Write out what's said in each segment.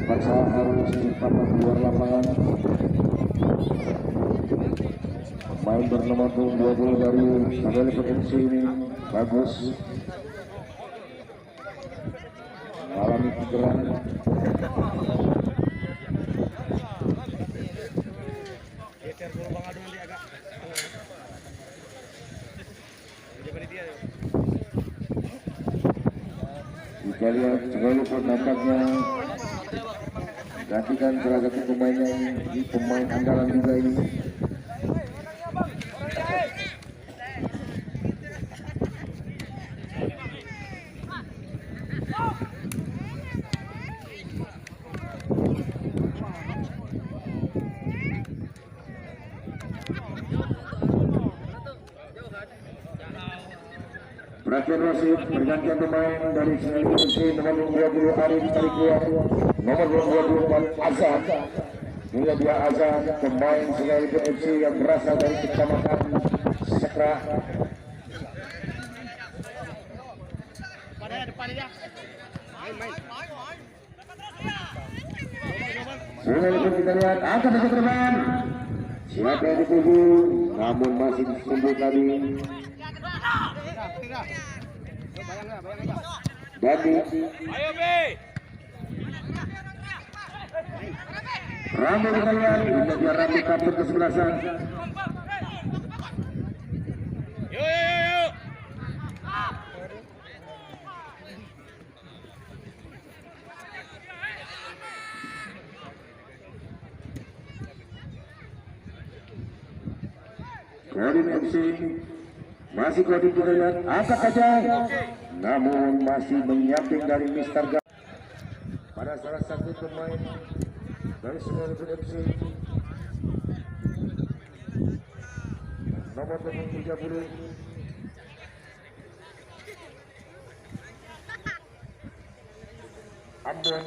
Paksa harus cepat keluar lapangan. Main bernama 20 dari Kembali FC ini bagus. Alami cedera. Kita lihat Kembali nampaknya gantikan salah satu pemainnya ini, pemain andalan juga ini. Perhatian wasit, pergantian pemain dari Senayan FC nomor 20 Arif tarik keluar, nomor 24 Azan. Hingga dia Azan, pemain Senayan FC yang berasal dari Kecamatan Sekra. Senayan kita lihat angkat saja terbang. Siapa yang dituju, namun masih ditunggu tadi. Dadi. Ayo B. Ramai kalian, untuk dia Ramai kabur kesebelasan. Yuk. Kodim FC masih Kodim kita lihat, angkat saja. Namun masih menyamping dari Mister Gak pada salah satu pemain dari Senayan FC nomor 30 Ambon.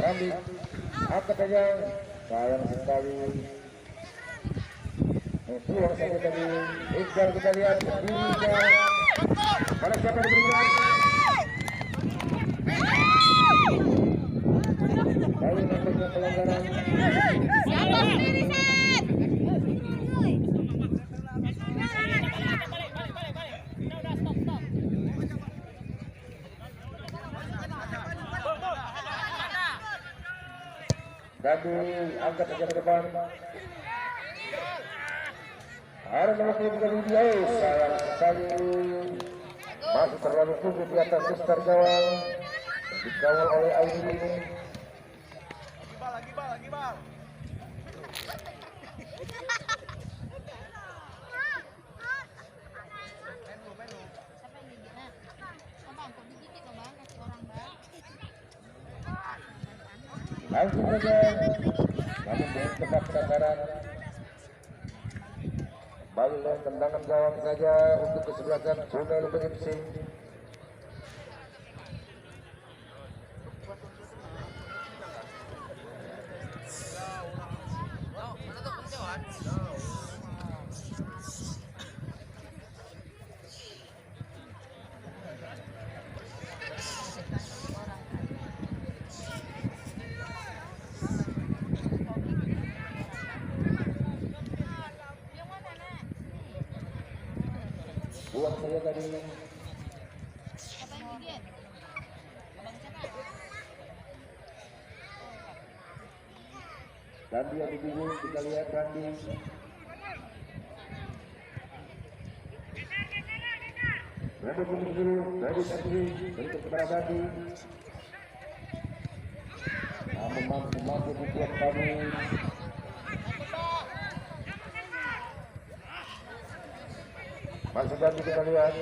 Rambi angkat saja, sayang sekali. Pulang saja tadi, Iqbal kita lihat dirinya. Pada siapa yang berikan? Baik nampaknya pelanggaran. Siapa sendiri Sen? Dadu angkat saja ke depan. Ada nomor 32, sayang sekali masih terlalu tinggi di atas Mister Gawang, dikawal oleh Aini ini. Lagi bal. Langsung saja, namun belum tepat sasaran. Kembali tendangan gawang saja untuk kesebelasan Senayan FC. Buang saja tadi. Randi yang dituju, kita lihat Randi. Randi kuning dulu, Randi sendiri, berikut kepada Randi. Namun mampu dibuat tadi. Masih ganti kita lihat.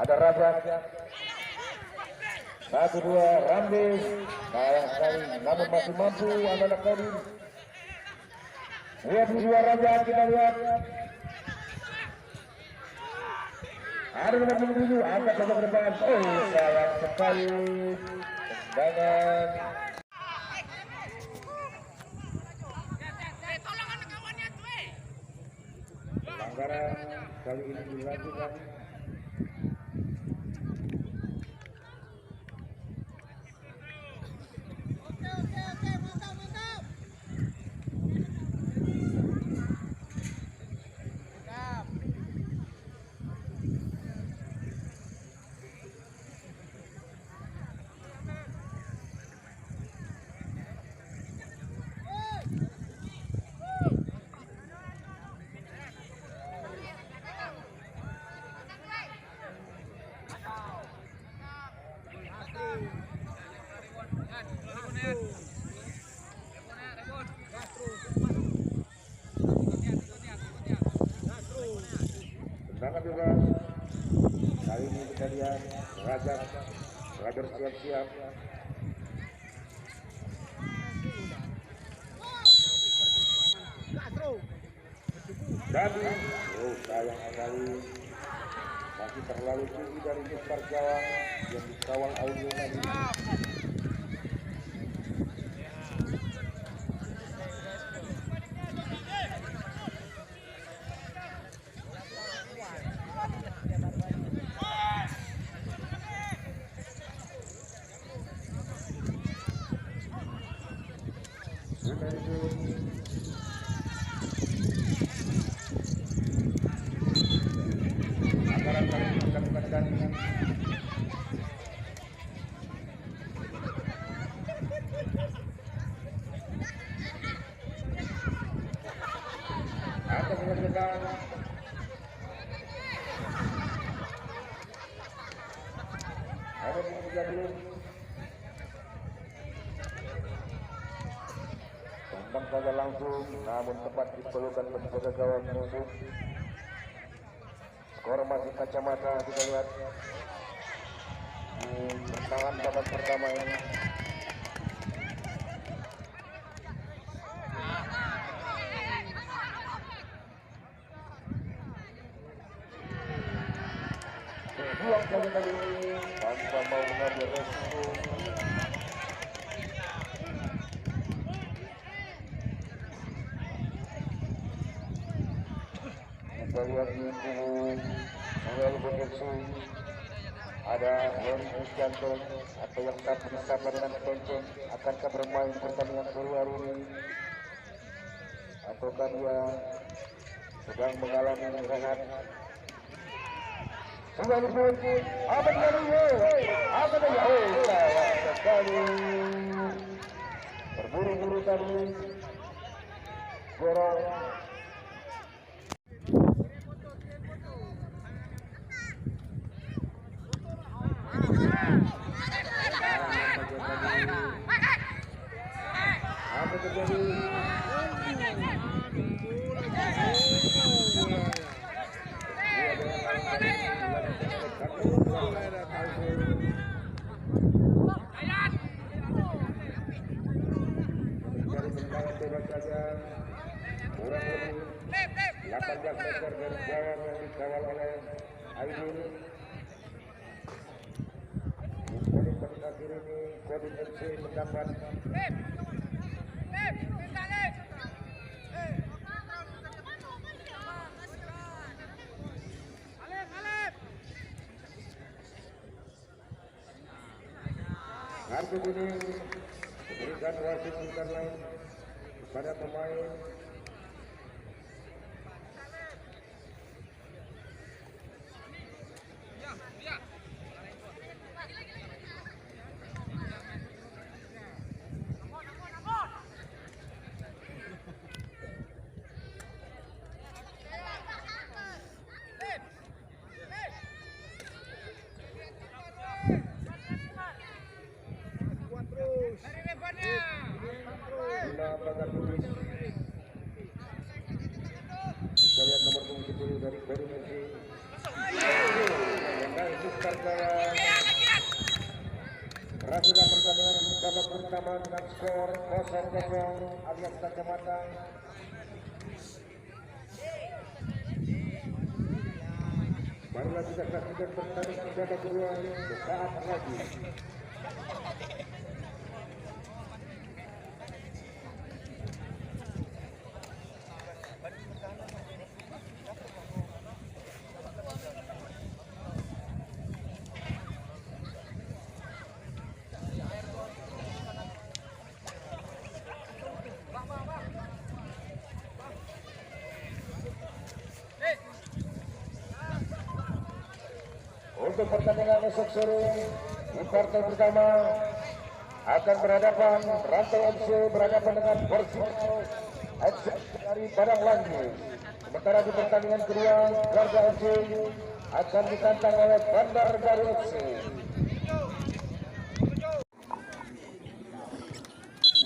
Ada Raja. 1-2 Ramdes. Sayang sekali, namun masih mampu anak-anak Kodim. 22 Raja kita lihat. Ada nomor 27 angkat ke depan. Oh, sayang sekali. Tendangan. Pelanggaran kali ini dilakukan. Tendangan bebas. Kali ini kita lihat Raja bersiap-siap. Jadi, oh sayang sekali, masih terlalu tinggi dari Mister Jawa yang dikawal audio tadi. Tendang saja langsung, namun tepat di pelukan penjaga gawang musuh. Skor masih kacamata, kita lihat pertahanan babak pertama ini. Buang kali tadi tanpa mau mengambil resiko. Kita lihat di kubu Noel Bogetsu ada Heri Isjanto atau yang tak bersama dengan Kenceng. Akankah bermain pertandingan baru hari ini ataukah dia sedang mengalami rehat? Sudah disebut apa dia? Apa dia? Oh, sayang sekali. Berburu-buru tadi. Gorong. Apa terjadi? Dari tendangan bebas saja, kurang lebih 18 meter dari gawang yang dikawal oleh Aidil. Menit akhir ini Kodim FC mendapat kartu kuning, berikan wasit bukan lain kepada pemain. Kita lihat nomor 70 dari Kodim FC dengan skor 0-0 alias kacamata. Barulah kita saksikan pertandingan babak kedua sesaat lagi. Untuk pertandingan esok sore di partai pertama akan berhadapan Rantau FC berhadapan dengan Persiko FC dari Padang Lanjut. Sementara di pertandingan kedua Garda FC akan ditantang oleh Bandar Baru FC.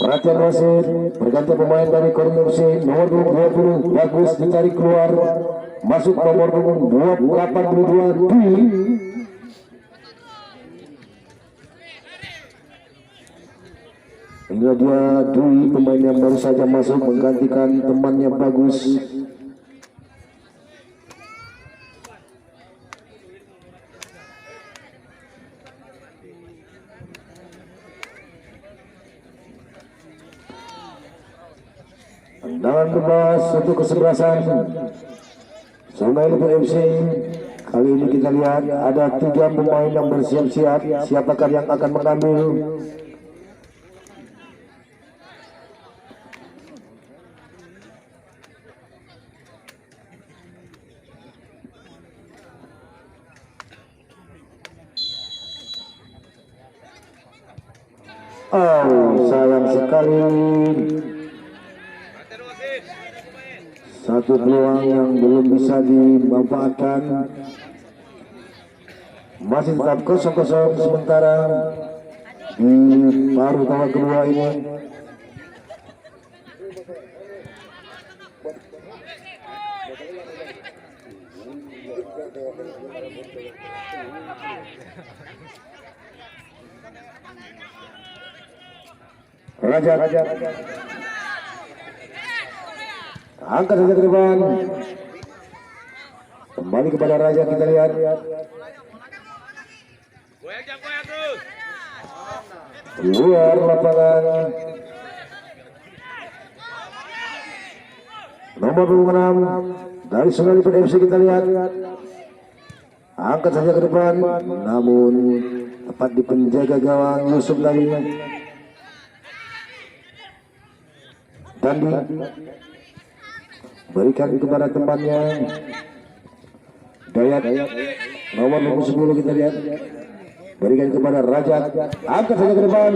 Perhatian wasit, berganti pemain dari Korum FC nomor 20 bagus ditarik keluar, masuk nomor 82 Dwi. Ini dia Dwi, pemain yang baru saja masuk menggantikan temannya Bagus. Tendangan bebas untuk kesebelasan Sungai Lumpur FC. Kali ini kita lihat ada 3 pemain yang bersiap-siap. Siapakah yang akan mengambil? Oh, sayang sekali. Satu peluang yang belum bisa dimanfaatkan. Masih tetap 0-0 sementara di paruh babak kedua ini. Raja angkat saja ke depan, kembali kepada Raja. Kita lihat luar lapangan nomor 26 dari Sungai Lipat FC. Kita lihat angkat saja ke depan, namun tepat di penjaga gawang Yusuf tadi. Dandi berikan kepada temannya Dayat nomor 10. Kita lihat berikan kepada Raja, angkat saja ke depan.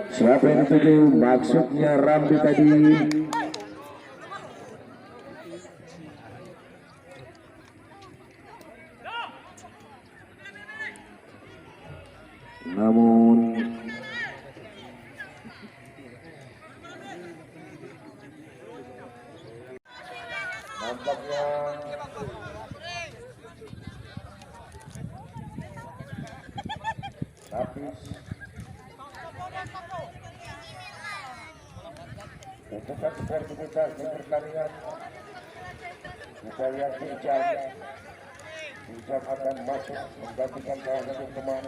Siapa yang dituju? Maksudnya Rambi tadi. Namun nampaknya habis untuk sportivitas di pertandingan. Kita lihat Hijab akan masuk menggantikan salah satu teman.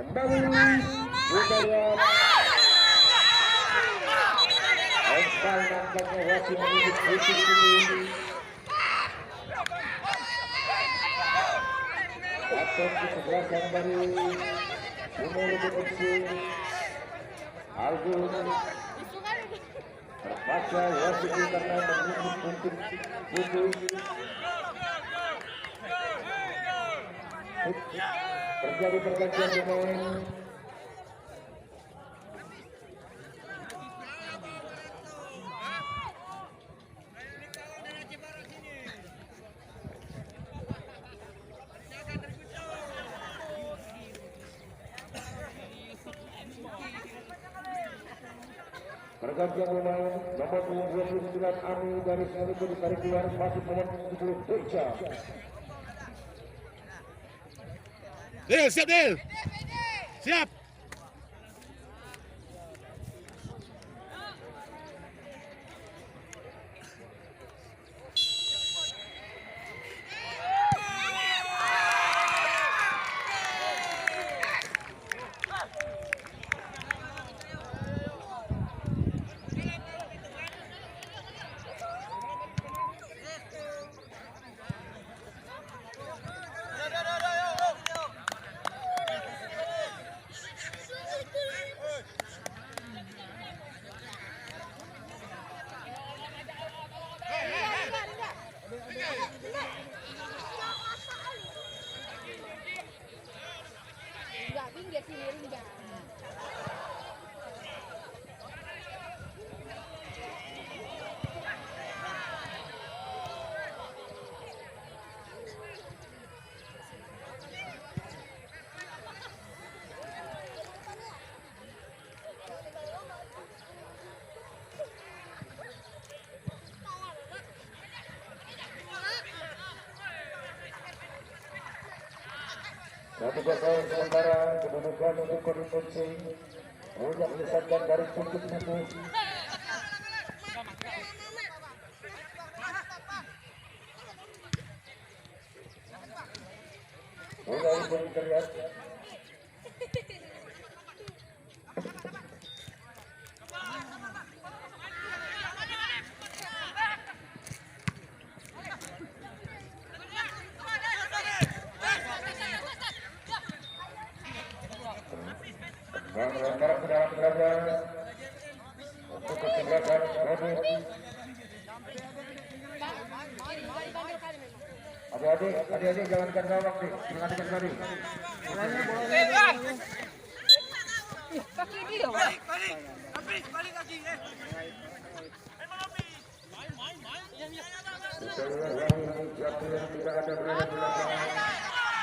Kembali budaya Eskal nampaknya masih menuju kritik ini. Atau kesebelasan dari Sungai Lipat FC. Algun terpaksa wasit karena menunggu untuk putus. Terjadi pergantian pemain. pergantian pemain nomor 29 Ami dari Selipi ditarik keluar, masuk nomor 70 Deja. Del, siap Del. Siap. Satu kosong sementara kedudukan untuk Koordinasi Punya menyesatkan garis tutup itu. Mulai pun terlihat melanggar ke dalam gerakan untuk kesebelasan Rodi. Adik-adik jalankan gawang nih, perhatikan tadi. Kaki dia, balik kaki. Tidak ada berada di belakang.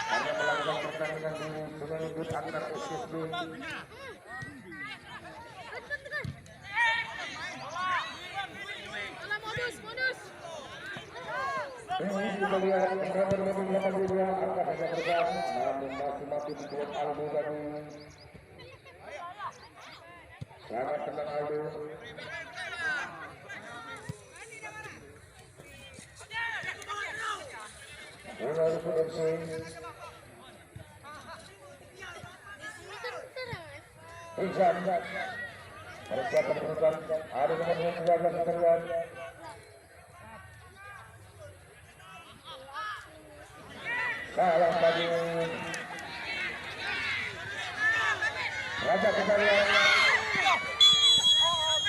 Hanya melanggar pertandingan di menyebut antar SSB. Ini kita lihat nomor 82 akan hanya bergerak, namun masih dibuat Aldo tadi. Sangat tenang Aldo. Mulai produksi. Rizal persiapan perusahaan ada nomor 12 terlihat. Salah tadi Raja kembali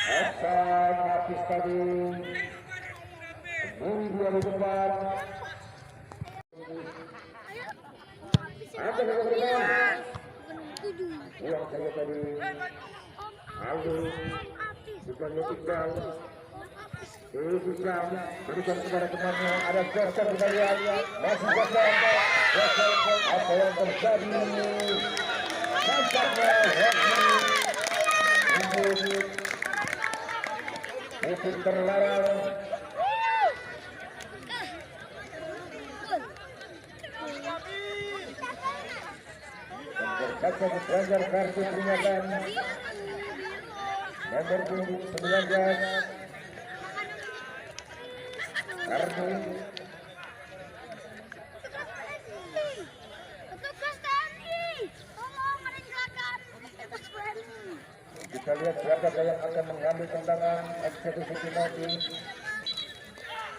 akan habis tadi Bumi 2004 ada yang bermain uang saja tadi Aldo bukannya Iqbal Iqbal berikan kepada temannya ada Joker kembali masih Joker apa yang terjadi nampaknya Hoki itu terlarang dan terkaca diperanjar kartu peringatan nomor 19 kartu kita lihat siapa yang akan mengambil tendangan eksekusi penalti.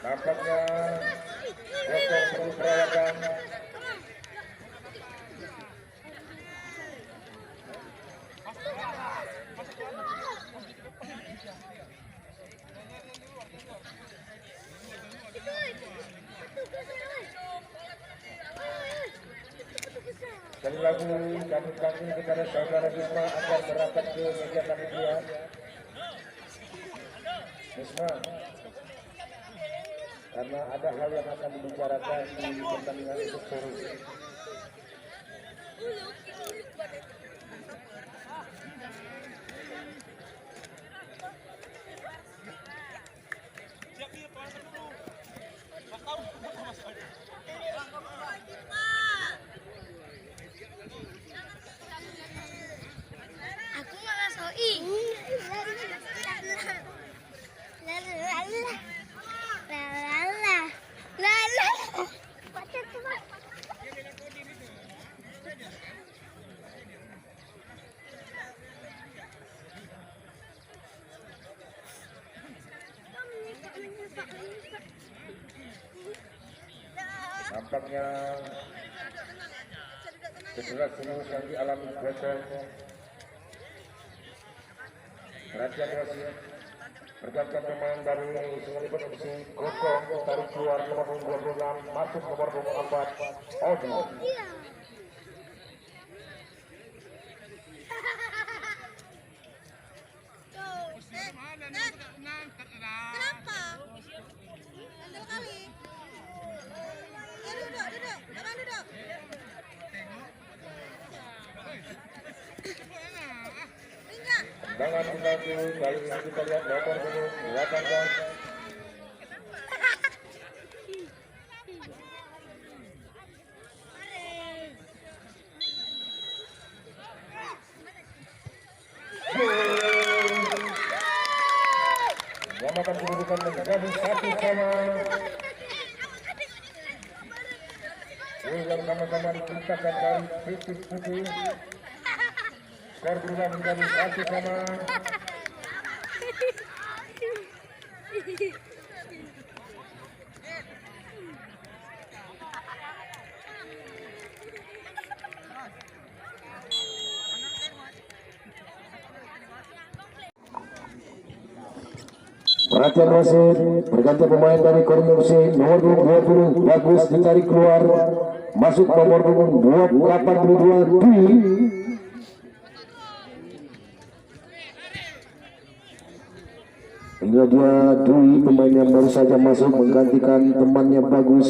Nampaknya Joko perlu perawatan. Sekali lagi kami kepada saudara Bisma agar berangkat ke meja panitia. Bisma, karena ada hal yang akan dibicarakan di pertandingan itu terus. Nampaknya cedera serius yang dialami Gosong. Perhatian wasit, bergantian pemain dari Singalipun FC. Gosong tarik keluar nomor 26, masuk nomor 24 Odi. Kenapa? Handal kali. Ya duduk, abang duduk. Enggak. Jangan mengganggu, kali ini kita lihat nomor 18. Menyamakan kedudukan menjadi 1-1. Yang sama-sama diciptakan dari titik putih. Skor berubah menjadi 1-1. Perhatian wasit, berganti pemain dari Korim FC nomor 20 bagus ditarik keluar, masuk nomor 82 Dwi. Hingga dia Dwi pemain yang baru saja masuk menggantikan temannya bagus.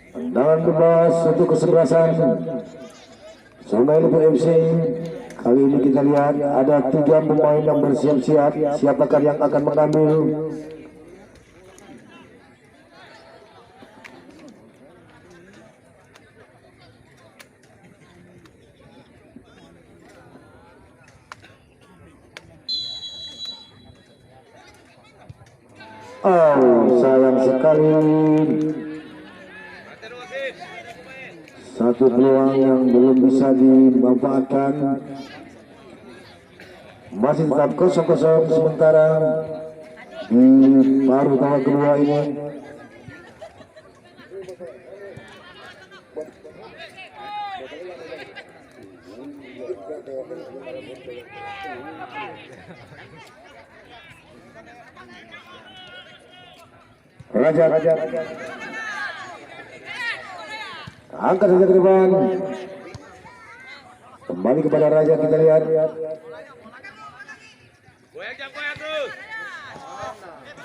Tendangan bebas untuk kesebelasan Singalipun FC. Kali ini kita lihat ada 3 pemain yang bersiap-siap. Siapakah yang akan mengambil? Oh, sayang sekali. Satu peluang yang belum bisa dimanfaatkan. Masih tetap 0-0 sementara di paruh babak kedua ini. Raja angkat saja ke depan, kembali kepada Raja. Kita lihat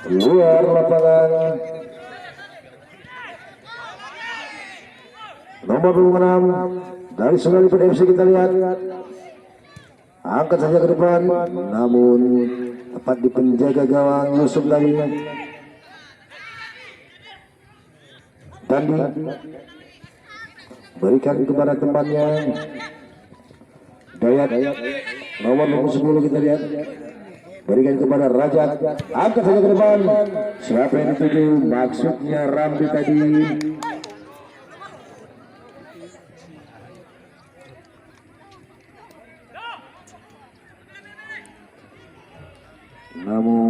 keluar lapangan nomor 26 dari Singalipun FC. Kita lihat angkat saja ke depan, namun tepat di penjaga gawang Yusuf lagi. Dandi berikan kepada temannya Dayat nomor 10. Kita lihat berikan kepada Raja, angkat saja ke depan. Siapa yang dituju? Maksudnya Ramli tadi. Namun